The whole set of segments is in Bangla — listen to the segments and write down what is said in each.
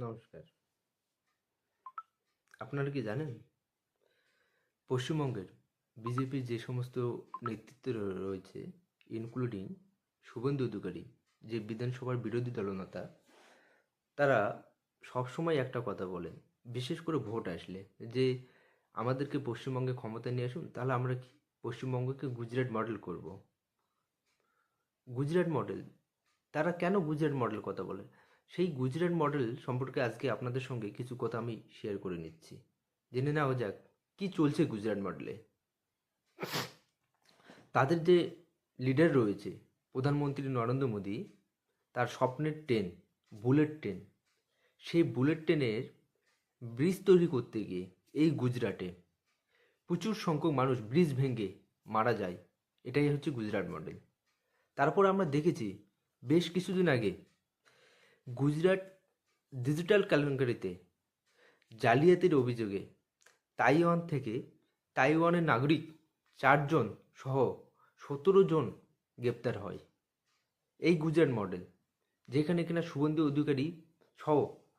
নমস্কার। আপনারা কি জানেন পশ্চিমবঙ্গের বিজেপির যে সমস্ত নেতৃত্ব রয়েছে, ইনক্লুডিং শুভেন্দু অধিকারী, যে বিধানসভার বিরোধী দলনেতা, তারা সবসময় একটা কথা বলেন, বিশেষ করে ভোট আসলে, যে আমাদেরকে পশ্চিমবঙ্গে ক্ষমতা নিয়ে আসুন, তাহলে আমরা কি পশ্চিমবঙ্গকে গুজরাট মডেল করব। গুজরাট মডেল, তারা কেন গুজরাট মডেল কথা বলে? সেই গুজরাট মডেল সম্পর্কে আজকে আপনাদের সঙ্গে কিছু কথা আমি শেয়ার করে নিচ্ছি। জেনে নেওয়া যাক কি চলছে গুজরাট মডেলে। তাদের যে লিডার রয়েছে প্রধানমন্ত্রী নরেন্দ্র মোদী, তার স্বপ্নের ট্রেন, বুলেট ট্রেন, সেই বুলেট ট্রেনের ব্রিজ তৈরি করতে গিয়ে এই গুজরাটে প্রচুর সংখ্যক মানুষ ব্রিজ ভেঙে মারা যায়। এটাই হচ্ছে গুজরাট মডেল। তারপর আমরা দেখেছি বেশ কিছুদিন আগে গুজরাট ডিজিটাল কেলেঙ্কারিতে জালিয়াতির অভিযোগে তাইওয়ানের নাগরিক 4 জন সহ 17 জন গ্রেপ্তার হয়। এই গুজরাট মডেল, যেখানে কিনা শুভেন্দু অধিকারী সহ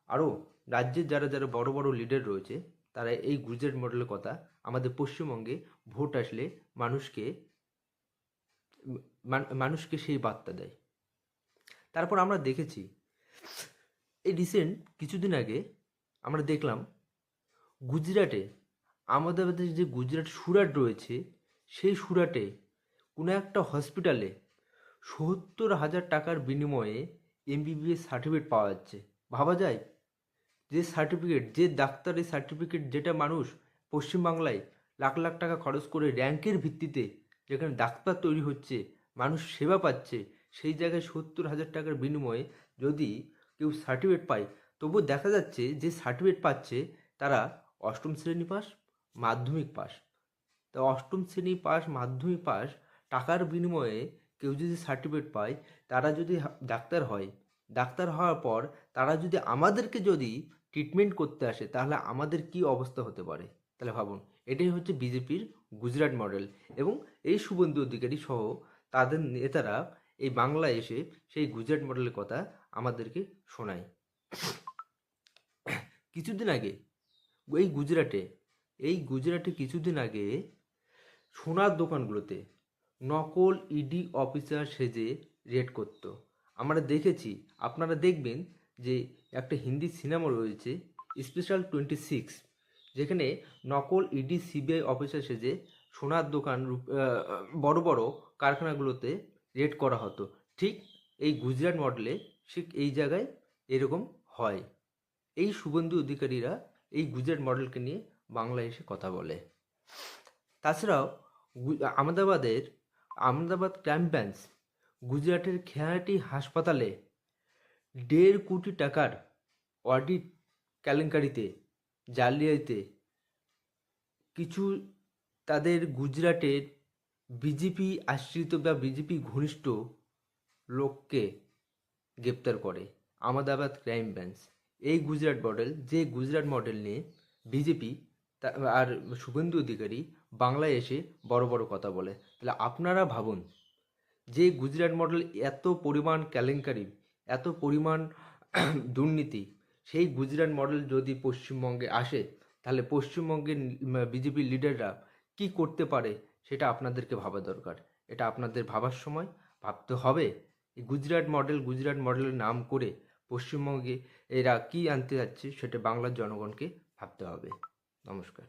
আরও রাজ্যের যারা যারা বড় বড় লিডার রয়েছে, তারা এই গুজরাট মডেলের কথা আমাদের পশ্চিমবঙ্গে ভোট আসলে মানুষকে সেই বার্তা দেয়। তারপর আমরা দেখেছি এই রিসেন্ট কিছুদিন আগে আমরা দেখলাম গুজরাটে, আমাদের যে গুজরাট সুরাট রয়েছে, সেই সুরাটে কোনো একটা হসপিটালে 70,000 টাকার বিনিময়ে এমবিবিএস সার্টিফিকেট পাওয়া যাচ্ছে। ভাবা যায়, যে সার্টিফিকেট, যে ডাক্তারের সার্টিফিকেট, যেটা মানুষ পশ্চিমবাংলায় লাখ লাখ টাকা খরচ করে র্যাঙ্কের ভিত্তিতে যেখানে ডাক্তার তৈরি হচ্ছে, মানুষ সেবা পাচ্ছে, সেই জায়গায় 70,000 টাকার বিনিময়ে যদি কেউ সার্টিফিকেট পায়, তবু দেখা যাচ্ছে যে সার্টিফিকেট পাচ্ছে তারা অষ্টম শ্রেণী পাস, মাধ্যমিক পাস। তা অষ্টম শ্রেণী পাস, মাধ্যমিক পাস, টাকার বিনিময়ে কেউ যদি সার্টিফিকেট পায়, তারা যদি ডাক্তার হয়, ডাক্তার হওয়ার পর তারা যদি আমাদেরকে যদি ট্রিটমেন্ট করতে আসে, তাহলে আমাদের কি অবস্থা হতে পারে? তাহলে ভাবুন, এটাই হচ্ছে বিজেপির গুজরাট মডেল। এবং এই শুভেন্দু অধিকারী সহ তাদের নেতারা এই বাংলায় এসে সেই গুজরাট মডেলের কথা আমাদেরকে শোনায়। কিছুদিন আগে এই গুজরাটে কিছুদিন আগে সোনার দোকানগুলোতে নকল ইডি অফিসার সেজে রেড করত। আমরা দেখেছি, আপনারা দেখবেন যে একটা হিন্দি সিনেমা রয়েছে স্পেশাল 26, যেখানে নকল ইডি সিবিআই অফিসার সেজে সোনার দোকান, বড় বড় কারখানাগুলোতে রেড করা হতো। ঠিক এই গুজরাট মডেলে ঠিক এই জায়গায় এরকম হয়। এই শুভেন্দু অধিকারীরা এই গুজরাট মডেলকে নিয়ে বাংলায় এসে কথা বলে। তাছাড়াও আহমেদাবাদ ক্রাইম ব্রাঞ্চ গুজরাটের খেয়াটি হাসপাতালে 1.5 কোটি টাকার অডিট কেলেঙ্কারিতে, জালিয়াতিতে কিছু তাদের গুজরাটের বিজেপি আশ্রিত বা বিজেপি ঘনিষ্ঠ লোককে গ্রেপ্তার করে আহমেদাবাদ ক্রাইম ব্রাঞ্চ। এই গুজরাট মডেল নিয়ে বিজেপি আর শুভেন্দু অধিকারী বাংলায় এসে বড় বড় কথা বলে। তাহলে আপনারা ভাবুন, যে গুজরাট মডেল এত পরিমাণ কেলেঙ্কারি, এত পরিমাণ দুর্নীতি, সেই গুজরাট মডেল যদি পশ্চিমবঙ্গে আসে, তাহলে পশ্চিমবঙ্গের বিজেপির লিডাররা কি করতে পারে সেটা আপনাদেরকে ভাবা দরকার। এটা আপনাদের ভাবার সময়, ভাবতে হবে। এই গুজরাট মডেলের নাম করে পশ্চিমবঙ্গে এরা কি আনতে যাচ্ছে সেটা বাংলার জনগণকে ভাবতে হবে। নমস্কার।